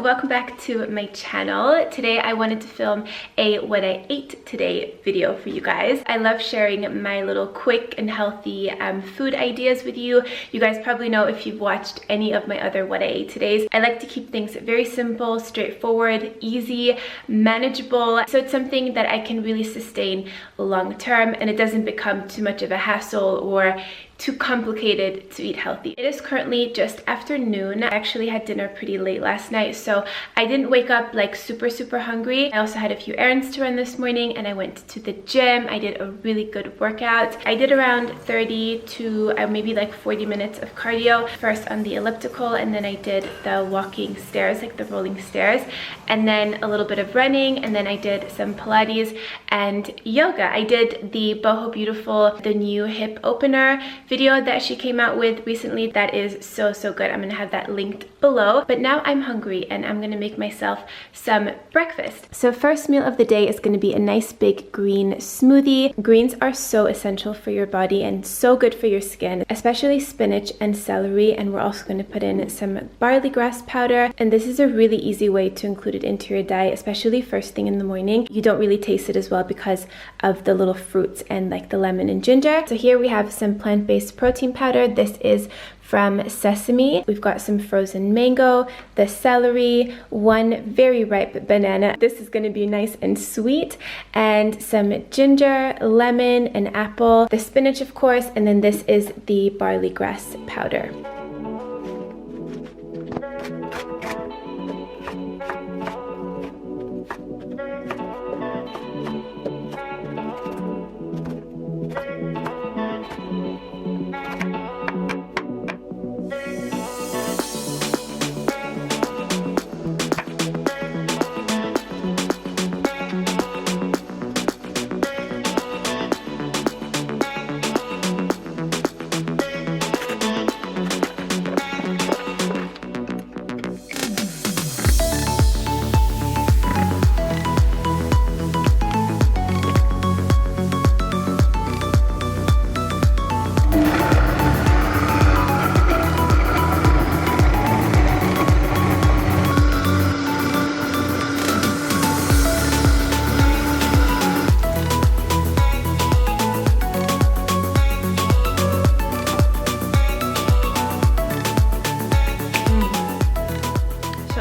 welcome back to my channel. Today I wanted to film a what I ate today video for you guys. I love sharing my little quick and healthy food ideas with you. You guys probably know if you've watched any of my other what I ate todays. I like to keep things very simple, straightforward, easy, manageable, so it's something that I can really sustain long term and it doesn't become too much of a hassle or too complicated to eat healthy. It is currently just after noon. I actually had dinner pretty late last night, so I didn't wake up like super hungry. I also had a few errands to run this morning and I went to the gym. I did a really good workout. I did around 30 to maybe like 40 minutes of cardio, first on the elliptical and then I did the walking stairs, like the rolling stairs, and then a little bit of running, and then I did some Pilates and yoga. I did the Boho Beautiful, the new hip opener video that she came out with recently. That is so good. I'm gonna have that linked below. But now I'm hungry and I'm gonna make myself some breakfast. So first meal of the day is gonna be a nice big green smoothie. Greens are so essential for your body and so good for your skin, especially spinach and celery. And we're also gonna put in some barley grass powder. And this is a really easy way to include it into your diet, especially first thing in the morning. You don't really taste it as well because of the little fruits and like the lemon and ginger. So here we have some plant-based protein powder. This is from sesame. We've got some frozen mango, the celery, one very ripe banana. This is going to be nice and sweet, and some ginger, lemon, and apple, the spinach of course, and then this is the barley grass powder.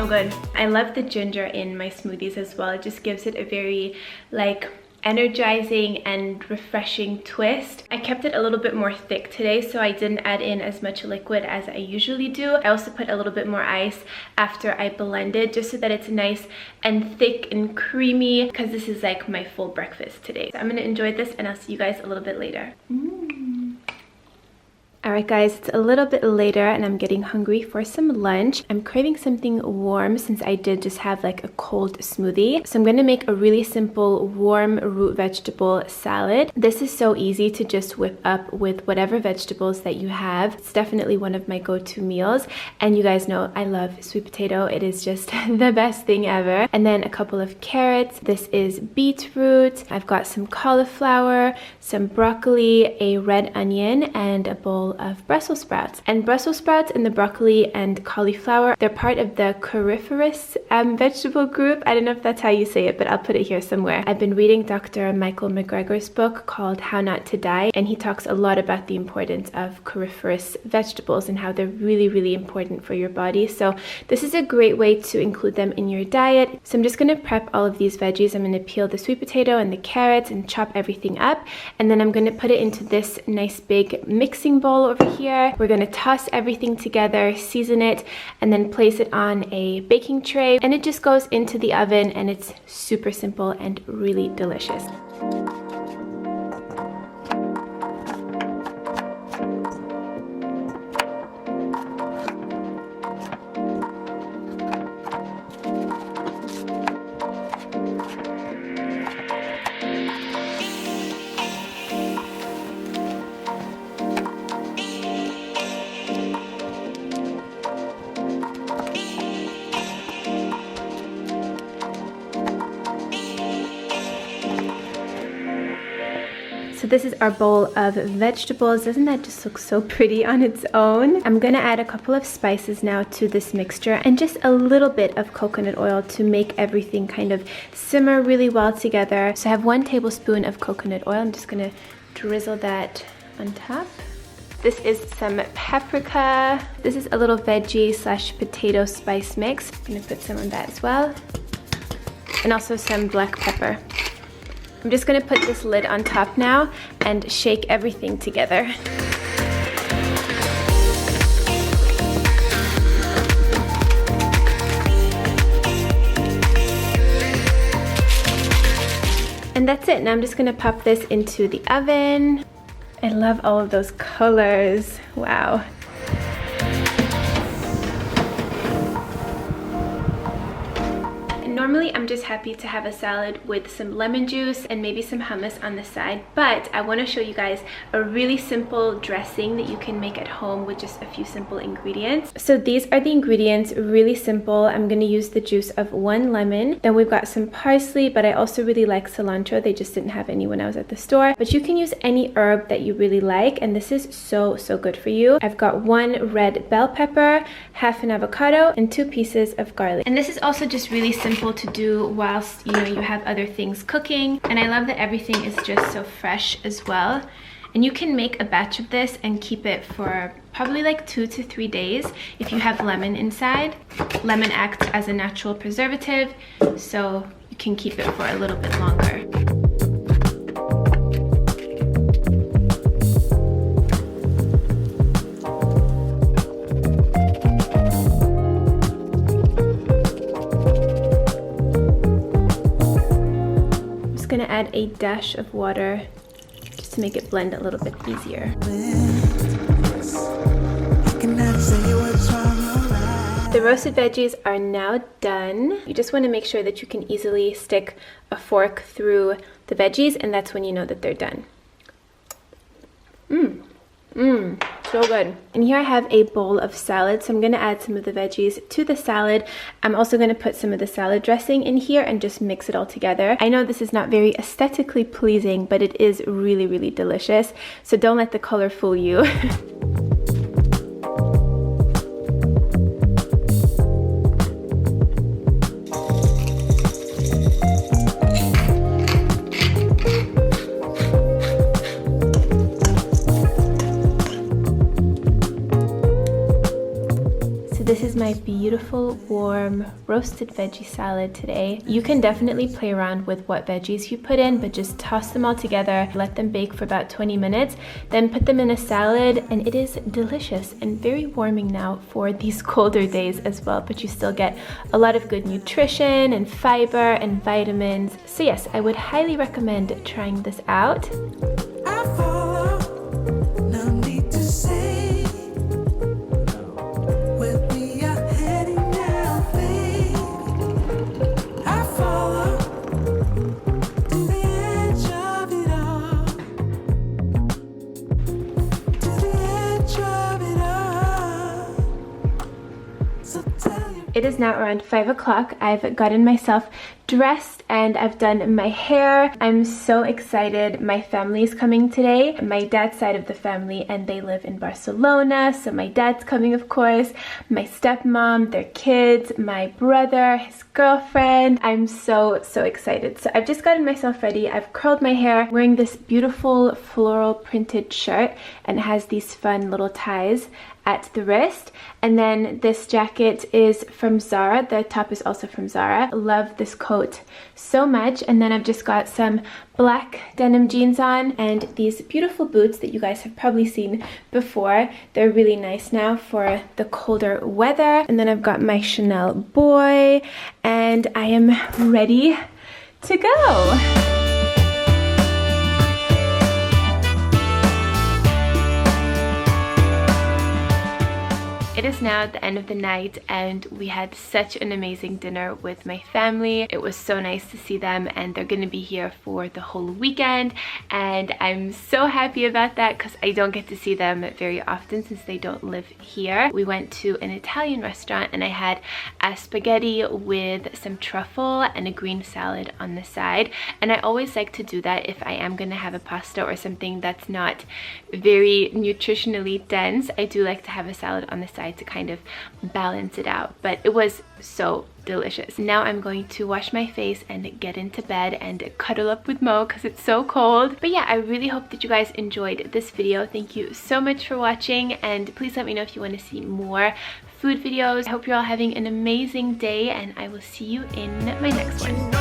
Good. I love the ginger in my smoothies as well. It just gives it a very like energizing and refreshing twist. I kept it a little bit more thick today, so I didn't add in as much liquid as I usually do. I also put a little bit more ice after I blended, just so that it's nice and thick and creamy, because this is like my full breakfast today. So I'm gonna enjoy this and I'll see you guys a little bit later. Alright guys, it's a little bit later and I'm getting hungry for some lunch. I'm craving something warm since I did just have like a cold smoothie. So I'm going to make a really simple warm root vegetable salad. This is so easy to just whip up with whatever vegetables that you have. It's definitely one of my go-to meals. And you guys know I love sweet potato. It is just the best thing ever. And then a couple of carrots. This is beetroot. I've got some cauliflower, some broccoli, a red onion, and a bowl of Brussels sprouts. And Brussels sprouts and the broccoli and cauliflower, they're part of the cruciferous vegetable group. I don't know if that's how you say it, but I'll put it here somewhere. I've been reading Dr. Michael McGregor's book called How Not to Die, and he talks a lot about the importance of cruciferous vegetables and how they're really important for your body. So this is a great way to include them in your diet. So I'm just going to prep all of these veggies. I'm going to peel the sweet potato and the carrots and chop everything up, and then I'm going to put it into this nice big mixing bowl over here. We're going to toss everything together, season it, and then place it on a baking tray, and it just goes into the oven, and it's super simple and really delicious. So this is our bowl of vegetables. Doesn't that just look so pretty on its own? I'm gonna add a couple of spices now to this mixture and just a little bit of coconut oil to make everything kind of simmer really well together. So I have 1 tablespoon of coconut oil. I'm just gonna drizzle that on top. This is some paprika. This is a little veggie / potato spice mix. I'm gonna put some on that as well. And also some black pepper. I'm just gonna put this lid on top now and shake everything together. And that's it. Now I'm just gonna pop this into the oven. I love all of those colors. Wow. Normally, I'm just happy to have a salad with some lemon juice and maybe some hummus on the side, but I want to show you guys a really simple dressing that you can make at home with just a few simple ingredients. So these are the ingredients, really simple. I'm going to use the juice of 1 lemon. Then we've got some parsley, but I also really like cilantro. They just didn't have any when I was at the store, but you can use any herb that you really like, and this is so good for you. I've got 1 red bell pepper, half an avocado, and 2 pieces of garlic. And this is also just really simple to do whilst you have other things cooking, and I love that everything is just so fresh as well. And you can make a batch of this and keep it for probably like 2 to 3 days if you have lemon inside. Lemon acts as a natural preservative, so you can keep it for a little bit longer. Gonna add a dash of water just to make it blend a little bit easier. The roasted veggies are now done. You just want to make sure that you can easily stick a fork through the veggies, and that's when you know that they're done. So good. And here I have a bowl of salad, so I'm going to add some of the veggies to the salad. I'm also going to put some of the salad dressing in here and just mix it all together. I know this is not very aesthetically pleasing, but it is really delicious, so don't let the color fool you. This is my beautiful, warm, roasted veggie salad today. You can definitely play around with what veggies you put in, but just toss them all together, let them bake for about 20 minutes, then put them in a salad, and it is delicious and very warming now for these colder days as well, but you still get a lot of good nutrition and fiber and vitamins. So yes, I would highly recommend trying this out. It is now around 5 o'clock. I've gotten myself dressed and I've done my hair. I'm so excited. My family is coming today, my dad's side of the family, and they live in Barcelona, so my dad's coming, of course, my stepmom, their kids, my brother, his girlfriend. I'm so excited. So I've just gotten myself ready. I've curled my hair, wearing this beautiful floral printed shirt, and it has these fun little ties at the wrist. And then this jacket is from Zara. The top is also from Zara. Love this coat so much. And then I've just got some black denim jeans on and these beautiful boots that you guys have probably seen before. They're really nice now for the colder weather. And then I've got my Chanel boy, and I am ready to go. It It is now the end of the night and we had such an amazing dinner with my family. It was so nice to see them, and they're gonna be here for the whole weekend, and I'm so happy about that because I don't get to see them very often since they don't live here. We went to an Italian restaurant and I had a spaghetti with some truffle and a green salad on the side, and I always like to do that if I am gonna have a pasta or something that's not very nutritionally dense. I do like to have a salad on the side to kind of balance it out, but it was so delicious. Now I'm going to wash my face and get into bed and cuddle up with Mo because it's so cold. But yeah, I really hope that you guys enjoyed this video. Thank you so much for watching, and please let me know if you want to see more food videos. I hope you're all having an amazing day, and I will see you in my next one.